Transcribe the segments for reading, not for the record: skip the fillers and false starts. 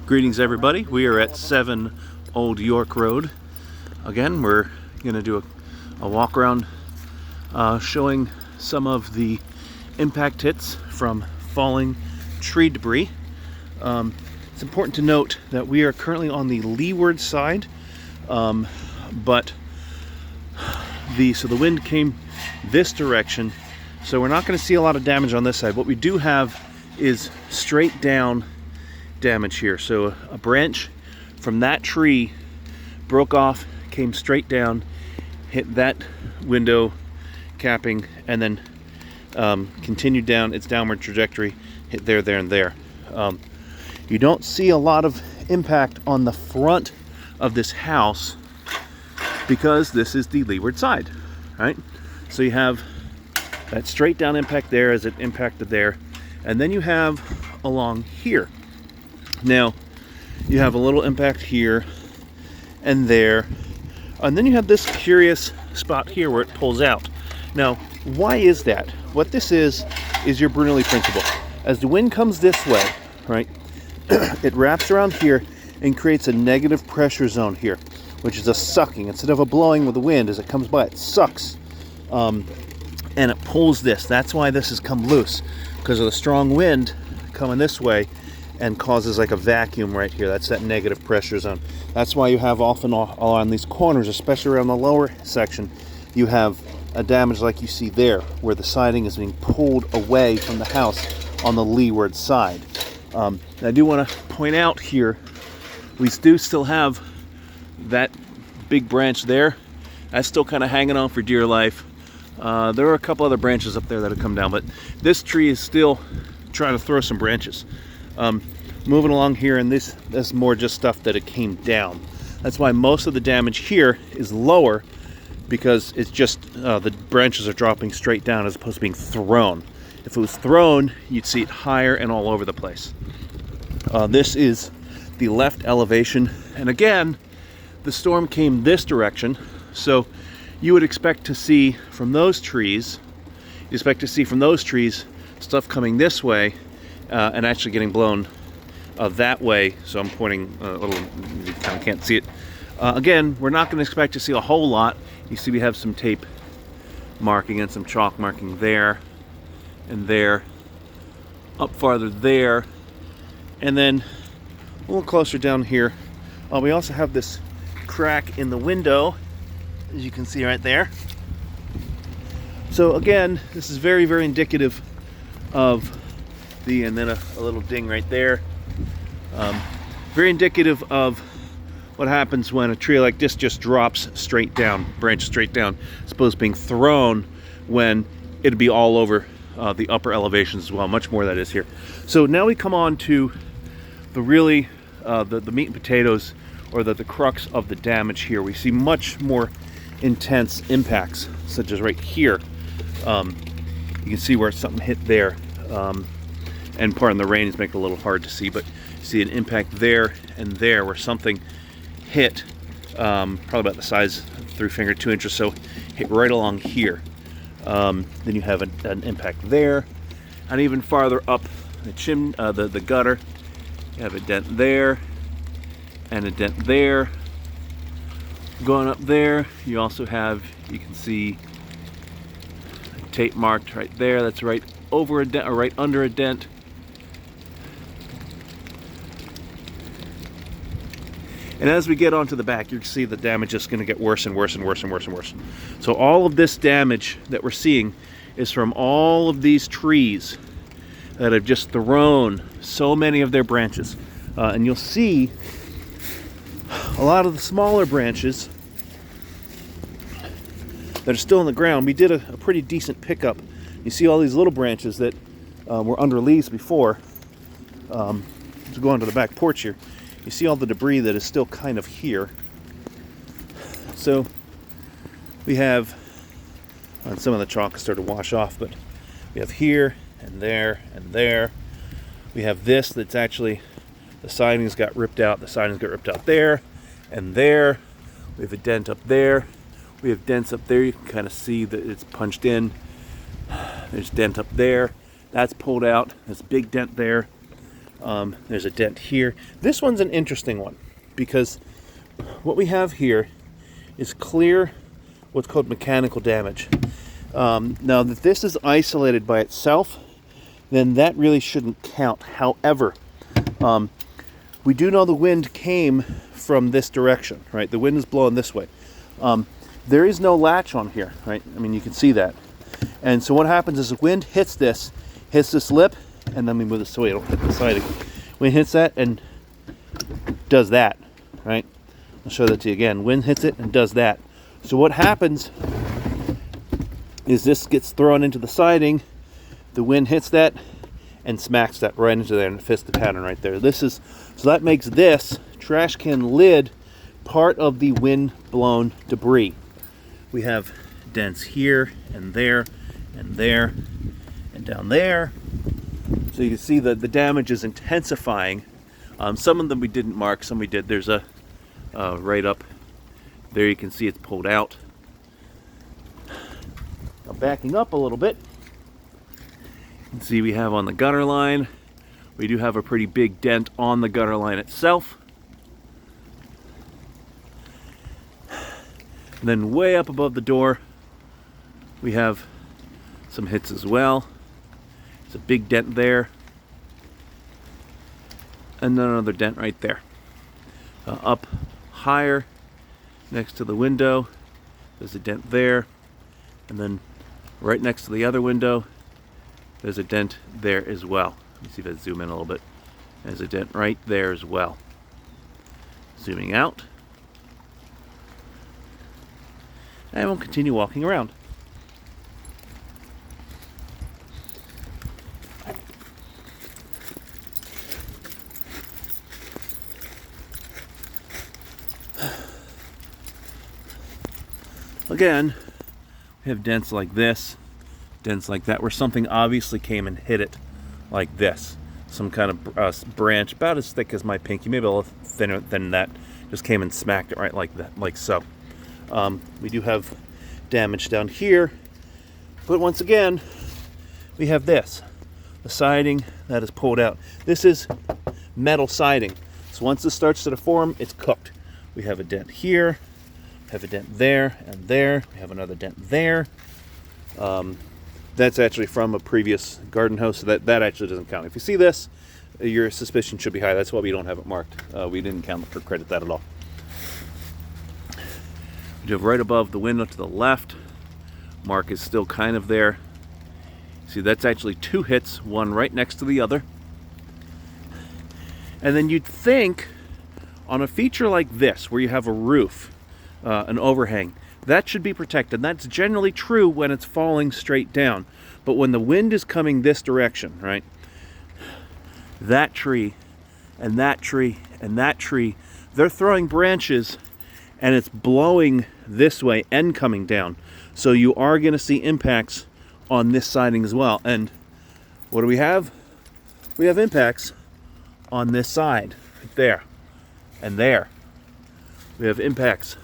Greetings everybody, we are at 7 Old York Road. Again, we're going to do a walk around showing some of the impact hits from falling tree debris. It's important to note that we are currently on the leeward side, but the wind came this direction, so we're not going to see a lot of damage on this side. What we do have is straight down damage here. So a branch from that tree broke off, came straight down, hit that window capping, and then continued down its downward trajectory, hit there, and there. You don't see a lot of impact on the front of this house because this is the leeward side, right? So you have that straight down impact there as it impacted there, and then you have along here. Now, you have a little impact here and there, and then you have this curious spot here where it pulls out. Now, why is that? What this is your Bernoulli principle. As the wind comes this way, right, it wraps around here and creates a negative pressure zone here, which is a sucking. Instead of a blowing with the wind, as it comes by, it sucks. And it pulls this. That's why this has come loose, because of the strong wind coming this way and causes like a vacuum right here. That's that negative pressure zone. That's why you have often all on these corners, especially around the lower section, you have a damage like you see there, where the siding is being pulled away from the house on the leeward side. I do want to point out here, we do still have that big branch there. That's still kind of hanging on for dear life. There are a couple other branches up there that have come down, but this tree is still trying to throw some branches. Moving along here, and this is more just stuff that it came down. That's why most of the damage here is lower, because it's just the branches are dropping straight down as opposed to being thrown. If it was thrown, you'd see it higher and all over the place. This is the left elevation, and again, the storm came this direction, so you would expect to see from those trees, stuff coming this way and actually getting blown that way. So I'm pointing a little, you kind of can't see it. Again, we're not going to expect to see a whole lot. You see we have some tape marking and some chalk marking there and there, up farther there, and then a little closer down here. We also have this crack in the window, as you can see right there. So again, this is very, very indicative of and then a little ding right there. Very indicative of what happens when a tree like this just drops straight down, branch straight down, as opposed to being thrown when it'd be all over the upper elevations as well. Much more that is here. So now we come on to the really the meat and potatoes, or the crux of the damage here. We see much more intense impacts, such as right here. You can see where something hit there. And pardon the rain is making it a little hard to see, but you see an impact there and there where something hit, probably about the size through finger, 2 inches, so hit right along here. Then you have an impact there, and even farther up the gutter, you have a dent there and a dent there. Going up there, you also have, you can see tape marked right there. That's right over a dent, or right under a dent. And as we get onto the back, you can see the damage is going to get worse and worse and worse and worse and worse. So all of this damage that we're seeing is from all of these trees that have just thrown so many of their branches. And you'll see a lot of the smaller branches that are still in the ground. We did a pretty decent pickup. You see all these little branches that were under leaves before. To go onto the back porch here, you see all the debris that is still kind of here. So we have, some of the chalk started to wash off, but we have here and there and there. We have this that's actually, the sidings got ripped out. The sidings got ripped out there and there. We have a dent up there. We have dents up there. You can kind of see that it's punched in. There's a dent up there. That's pulled out. There's a big dent there. There's a dent here. This one's an interesting one because what we have here is clear what's called mechanical damage. Now that this is isolated by itself, then that really shouldn't count. However, we do know the wind came from this direction, right? The wind is blowing this way. There is no latch on here, right? I mean, you can see that. And so what happens is the wind hits this lip, and then we move this away, it'll hit the siding. Wind hits that and does that, right? I'll show that to you again. Wind hits it and does that. So what happens is this gets thrown into the siding, the wind hits that and smacks that right into there and fits the pattern right there. So that makes this trash can lid part of the wind blown debris. We have dents here and there and there and down there. So you can see that the damage is intensifying. Some of them we didn't mark, some we did. There's a right up there, you can see it's pulled out. Now backing up a little bit, you can see we have on the gutter line, we do have a pretty big dent on the gutter line itself. And then way up above the door, we have some hits as well. It's a big dent there. And then another dent right there. Up higher, next to the window, there's a dent there. And then right next to the other window, there's a dent there as well. Let me see if I zoom in a little bit. There's a dent right there as well. Zooming out. And we'll continue walking around. Again, we have dents like this, dents like that, where something obviously came and hit it like this. Some kind of branch about as thick as my pinky, maybe a little thinner than that, just came and smacked it right like that, like so. We do have damage down here, but once again, we have this, the siding that is pulled out. This is metal siding, so once this starts to deform, it's cooked. We have a dent here, have a dent there and there, we have another dent there. That's actually from a previous garden hose, so that actually doesn't count. If you see this, your suspicion should be high. That's why we don't have it marked. We didn't count or credit that at all. We have right above the window to the left. Mark is still kind of there. See, that's actually two hits, one right next to the other. And then you'd think on a feature like this, where you have a roof, an overhang, that should be protected. That's generally true when it's falling straight down. But when the wind is coming this direction, right? That tree and that tree and that tree, they're throwing branches and it's blowing this way and coming down. So you are going to see impacts on this siding as well. And what do we have? We have impacts on this side, right there and there. We have impacts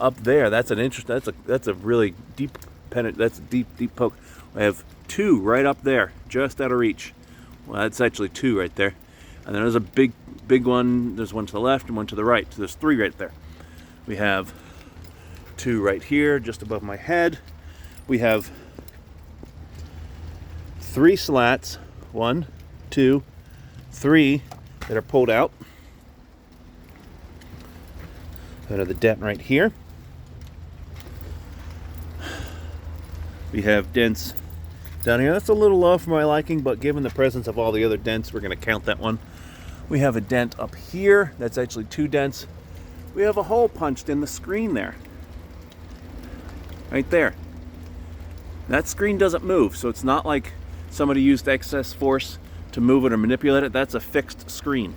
up there. That's an interesting. That's a really deep that's a deep poke. I have two right up there, just out of reach. Well, that's actually two right there. And then there's a big one. There's one to the left and one to the right. So there's three right there. We have two right here, just above my head. We have three slats, 1, 2, 3, that are pulled out. Another dent right here. We have dents down here. That's a little low for my liking, but given the presence of all the other dents, we're going to count that one. We have a dent up here. That's actually two dents. We have a hole punched in the screen there. Right there. That screen doesn't move, so it's not like somebody used excess force to move it or manipulate it. That's a fixed screen.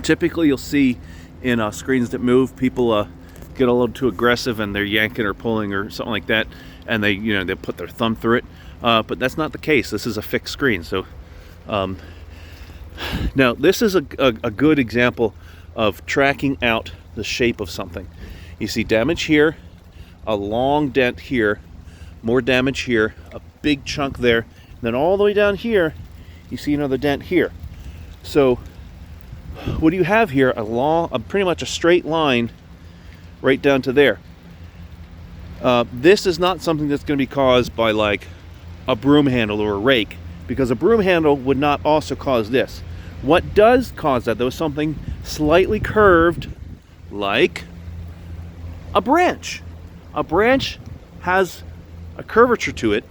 Typically, you'll see in screens that move, people get a little too aggressive and they're yanking or pulling or something like that, and they put their thumb through it. But that's not the case. This is a fixed screen. So now this is a good example of tracking out the shape of something. You see damage here, a long dent here, more damage here, a big chunk there, and then all the way down here, you see another dent here. So what do you have here? Pretty much a straight line right down to there. This is not something that's going to be caused by like a broom handle or a rake, because a broom handle would not also cause this. What does cause that, though, is something slightly curved, like a branch. A branch has a curvature to it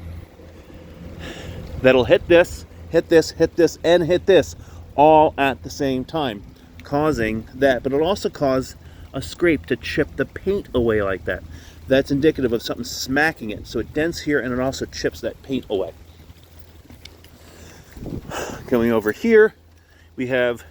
that'll hit this, hit this, hit this, and hit this all at the same time, causing that. But it'll also cause a scrape to chip the paint away like that. That's indicative of something smacking it. So it dents here and it also chips that paint away. Coming over here, we have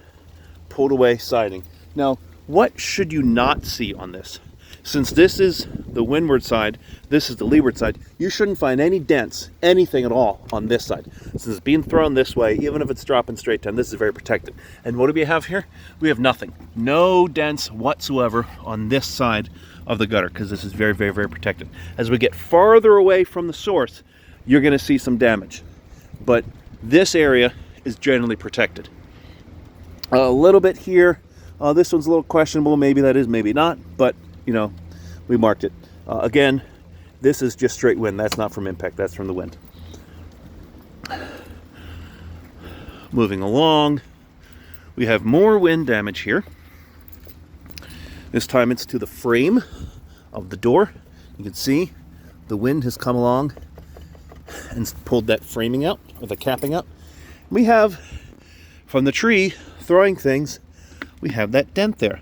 pulled away siding. Now, what should you not see on this? Since this is the windward side, this is the leeward side, you shouldn't find any dents, anything at all on this side. Since it's being thrown this way, even if it's dropping straight down, this is very protected. And what do we have here? We have nothing. No dents whatsoever on this side of the gutter, because this is very, very, very protected. As we get farther away from the source, you're going to see some damage. But this area is generally protected. A little bit here. This one's a little questionable. Maybe that is, maybe not. But, you know, we marked it. Again, this is just straight wind. That's not from impact. That's from the wind. Moving along, we have more wind damage here. This time it's to the frame of the door. You can see the wind has come along and pulled that framing out, or the capping out. We have, from the tree throwing things, we have that dent there.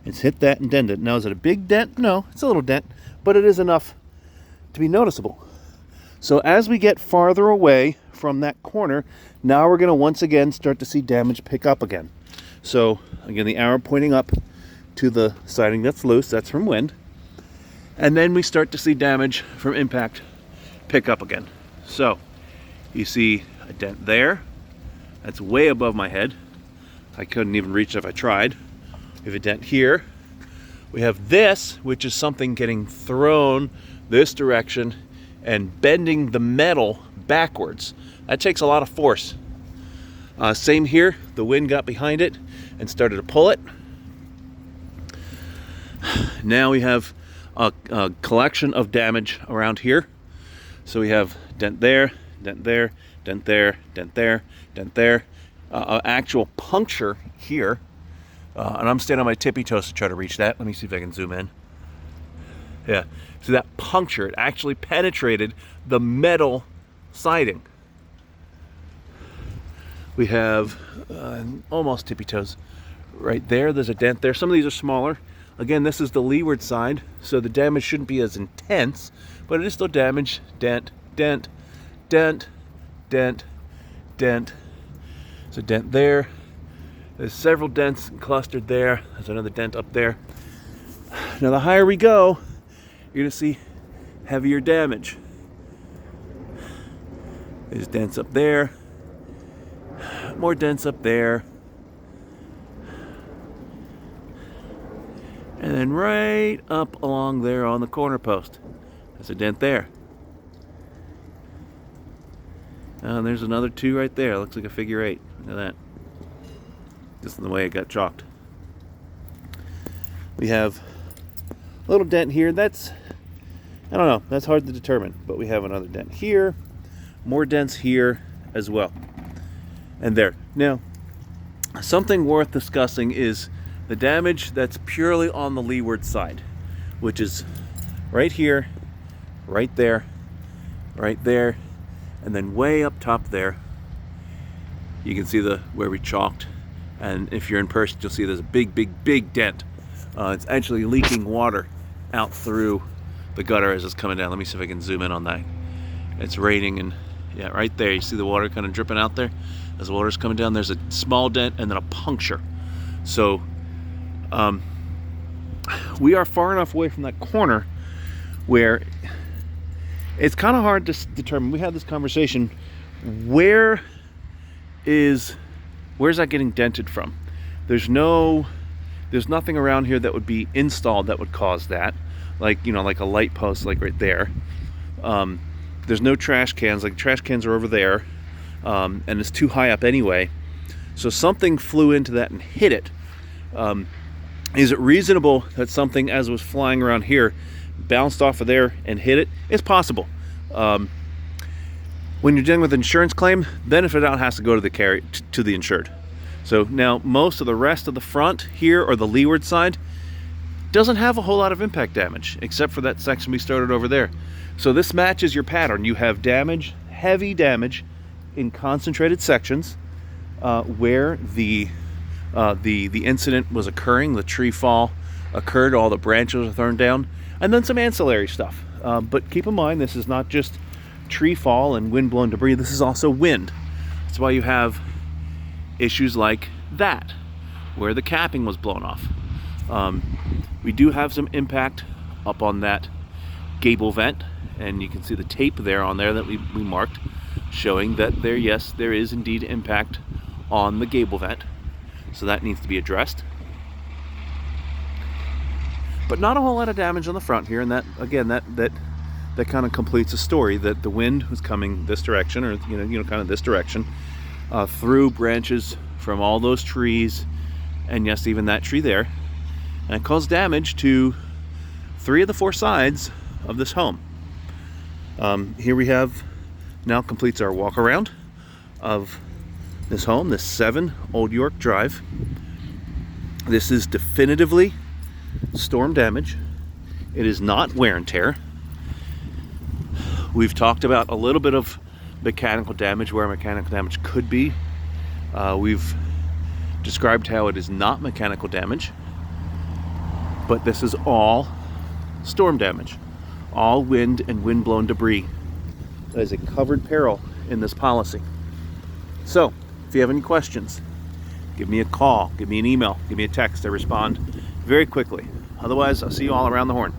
It's hit that and dented. Now, is it a big dent? No, it's a little dent, but it is enough to be noticeable. So as we get farther away from that corner, now we're going to once again start to see damage pick up again. So again, the arrow pointing up to the siding that's loose, that's from wind. And then we start to see damage from impact pick up again. So you see a dent there. That's way above my head. I couldn't even reach it if I tried. We have a dent here. We have this, which is something getting thrown this direction and bending the metal backwards. That takes a lot of force. Same here. The wind got behind it and started to pull it. Now we have a collection of damage around here. So we have dent there, dent there, dent there, dent there, dent there. Actual puncture here. And I'm standing on my tippy toes to try to reach that. Let me see if I can zoom in. Yeah, so that puncture, it actually penetrated the metal siding. We have almost tippy toes right there. There's a dent there. Some of these are smaller. Again, this is the leeward side, so the damage shouldn't be as intense, but it is still damage. Dent, dent, dent, dent, dent. There's a dent there. There's several dents clustered there. There's another dent up there. Now, the higher we go, you're going to see heavier damage. There's dents up there. More dents up there. And then right up along there on the corner post, there's a dent there. And there's another two right there. Looks like a figure 8. Look at that. Just in the way it got chalked. We have a little dent here. That's, I don't know, that's hard to determine. But we have another dent here. More dents here as well. And there. Now, something worth discussing is the damage that's purely on the leeward side, which is right here, right there, and then way up top there. You can see where we chalked, and if you're in person, you'll see there's a big dent. It's actually leaking water out through the gutter as it's coming down. Let me see if I can zoom in on that. It's raining, and yeah, right there, you see the water kind of dripping out there as the water's coming down. There's a small dent and then a puncture. So we are far enough away from that corner where it's kind of hard to determine. We had this conversation. Where's that getting dented from? There's nothing around here that would be installed that would cause that. Like, you know, like a light post, like right there. There's no trash cans. Like, trash cans are over there, and it's too high up anyway. So something flew into that and hit it. Is it reasonable that something, as was flying around here, bounced off of there and hit it? It's possible. When you're dealing with an insurance claim, benefit out has to go to the insured. So now most of the rest of the front here, or the leeward side, doesn't have a whole lot of impact damage, except for that section we started over there. So this matches your pattern. You have damage, heavy damage, in concentrated sections where the incident was occurring. The tree fall occurred, all the branches are thrown down, and then some ancillary stuff. But keep in mind, this is not just tree fall and wind-blown debris. This is also wind. That's why you have issues like that, where the capping was blown off. We do have some impact up on that gable vent, and you can see the tape there on there that we marked, showing that there, yes, there is indeed impact on the gable vent. So that needs to be addressed. But not a whole lot of damage on the front here, and that, again, that kind of completes the story, that the wind was coming this direction, or kind of this direction, through branches from all those trees, and yes, even that tree there, and it caused damage to 3 of the 4 sides of this home. Here we have, now completes our walk around of this home, this 7 Old York Drive. This is definitively storm damage. It is not wear and tear. We've talked about a little bit of mechanical damage, where mechanical damage could be. We've described how it is not mechanical damage, but this is all storm damage, all wind and wind-blown debris. That is a covered peril in this policy. So, if you have any questions, give me a call, give me an email, give me a text. I respond very quickly. Otherwise, I'll see you all around the horn.